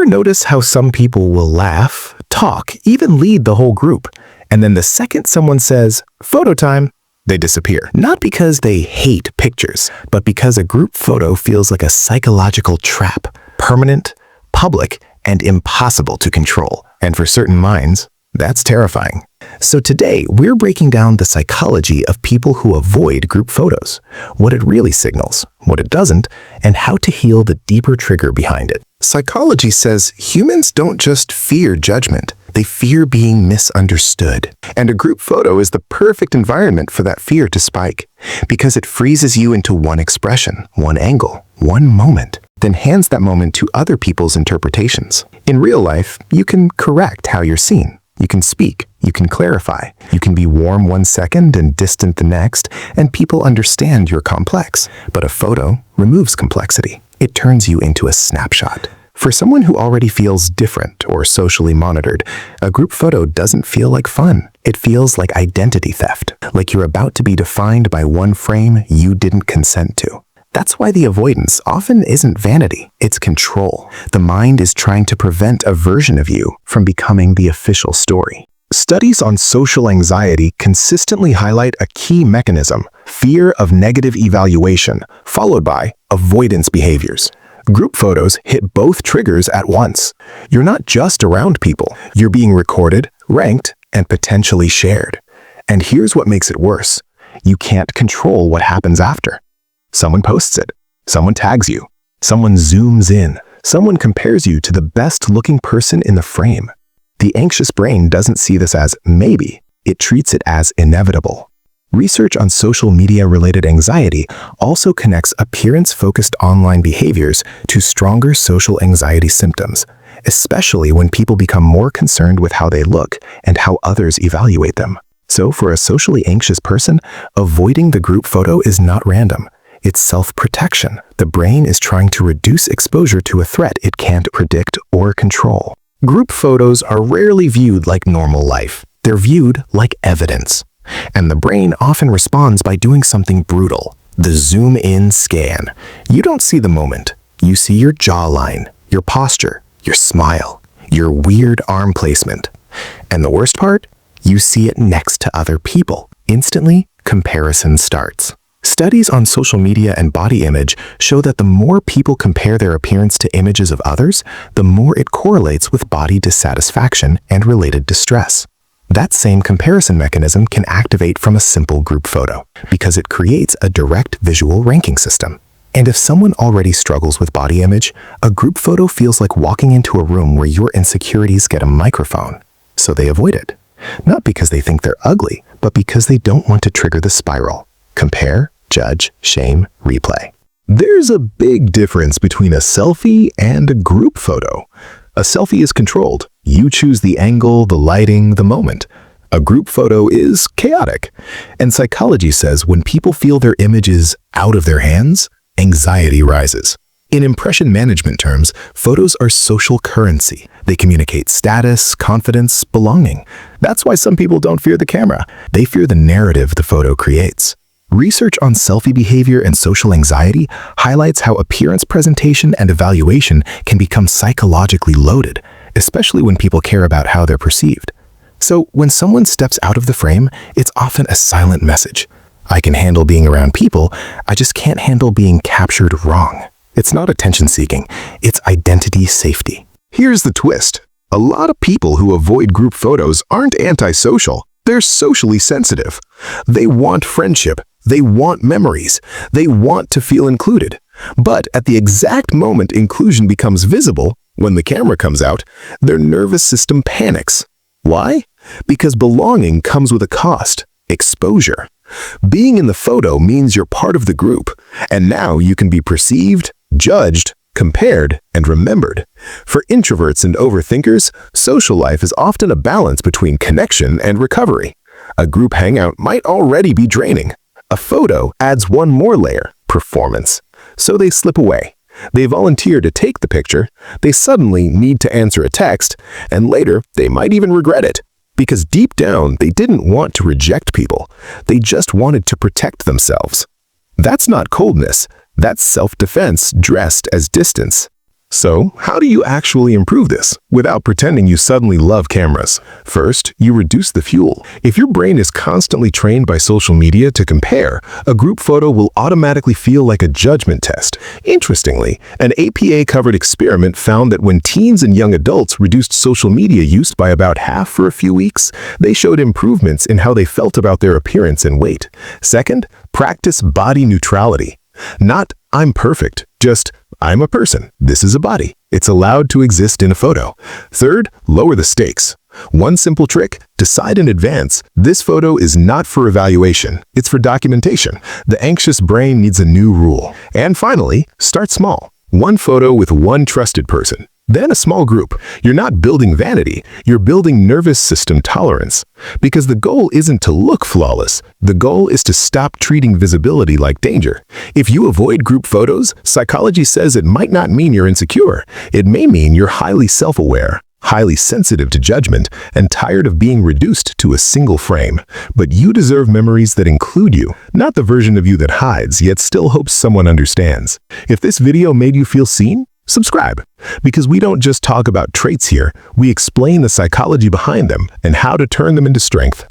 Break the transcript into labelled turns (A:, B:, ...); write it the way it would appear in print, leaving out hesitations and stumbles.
A: Ever notice how some people will laugh, talk, even lead the whole group, and then the second someone says, "Photo time," they disappear? Not because they hate pictures, but because a group photo feels like a psychological trap, permanent, public, and impossible to control. And for certain minds, that's terrifying. So today, we're breaking down the psychology of people who avoid group photos, what it really signals, what it doesn't, and how to heal the deeper trigger behind it. Psychology says humans don't just fear judgment, they fear being misunderstood. And a group photo is the perfect environment for that fear to spike, because it freezes you into one expression, one angle, one moment, then hands that moment to other people's interpretations. In real life, you can correct how you're seen. You can speak, you can clarify, you can be warm one second and distant the next, and people understand you're complex. But a photo removes complexity. It turns you into a snapshot. For someone who already feels different or socially monitored, a group photo doesn't feel like fun. It feels like identity theft, like you're about to be defined by one frame you didn't consent to. That's why the avoidance often isn't vanity, it's control. The mind is trying to prevent a version of you from becoming the official story. Studies on social anxiety consistently highlight a key mechanism: fear of negative evaluation, followed by avoidance behaviors. Group photos hit both triggers at once. You're not just around people, you're being recorded, ranked, and potentially shared. And here's what makes it worse: you can't control what happens after. Someone posts it, someone tags you, someone zooms in, someone compares you to the best-looking person in the frame. The anxious brain doesn't see this as maybe, it treats it as inevitable. Research on social media-related anxiety also connects appearance-focused online behaviors to stronger social anxiety symptoms, especially when people become more concerned with how they look and how others evaluate them. So for a socially anxious person, avoiding the group photo is not random. It's self-protection. The brain is trying to reduce exposure to a threat it can't predict or control. Group photos are rarely viewed like normal life. They're viewed like evidence. And the brain often responds by doing something brutal: the zoom-in scan. You don't see the moment. You see your jawline, your posture, your smile, your weird arm placement. And the worst part? You see it next to other people. Instantly, comparison starts. Studies on social media and body image show that the more people compare their appearance to images of others, the more it correlates with body dissatisfaction and related distress. That same comparison mechanism can activate from a simple group photo, because it creates a direct visual ranking system. And if someone already struggles with body image, a group photo feels like walking into a room where your insecurities get a microphone. So they avoid it. Not because they think they're ugly, but because they don't want to trigger the spiral. Compare, judge, shame, replay. There's a big difference between a selfie and a group photo. A selfie is controlled. You choose the angle, the lighting, the moment. A group photo is chaotic. And psychology says when people feel their image is out of their hands, anxiety rises. In impression management terms, photos are social currency. They communicate status, confidence, belonging. That's why some people don't fear the camera. They fear the narrative the photo creates. Research on selfie behavior and social anxiety highlights how appearance presentation and evaluation can become psychologically loaded, especially when people care about how they're perceived. So when someone steps out of the frame, it's often a silent message. I can handle being around people, I just can't handle being captured wrong. It's not attention-seeking, it's identity safety. Here's the twist. A lot of people who avoid group photos aren't antisocial. They're socially sensitive. They want friendship. They want memories. They want to feel included. But at the exact moment inclusion becomes visible, when the camera comes out, their nervous system panics. Why? Because belonging comes with a cost: exposure. Being in the photo means you're part of the group, and now you can be perceived, judged, compared, and remembered. For introverts and overthinkers, social life is often a balance between connection and recovery. A group hangout might already be draining. A photo adds one more layer: performance. So they slip away. They volunteer to take the picture, they suddenly need to answer a text, and later they might even regret it. Because deep down, they didn't want to reject people. They just wanted to protect themselves. That's not coldness. That's self-defense dressed as distance. So, how do you actually improve this without pretending you suddenly love cameras? First, you reduce the fuel. If your brain is constantly trained by social media to compare, a group photo will automatically feel like a judgment test. Interestingly, an APA-covered experiment found that when teens and young adults reduced social media use by about half for a few weeks, they showed improvements in how they felt about their appearance and weight. Second, practice body neutrality. Not, I'm perfect, just, I'm a person. This is a body. It's allowed to exist in a photo. Third, lower the stakes. One simple trick, decide in advance, this photo is not for evaluation, it's for documentation. The anxious brain needs a new rule. And finally, start small. One photo with one trusted person. Then a small group. You're not building vanity, you're building nervous system tolerance. Because the goal isn't to look flawless, the goal is to stop treating visibility like danger. If you avoid group photos, psychology says it might not mean you're insecure. It may mean you're highly self-aware, highly sensitive to judgment, and tired of being reduced to a single frame. But you deserve memories that include you, not the version of you that hides yet still hopes someone understands. If this video made you feel seen, subscribe, because we don't just talk about traits here, we explain the psychology behind them and how to turn them into strength.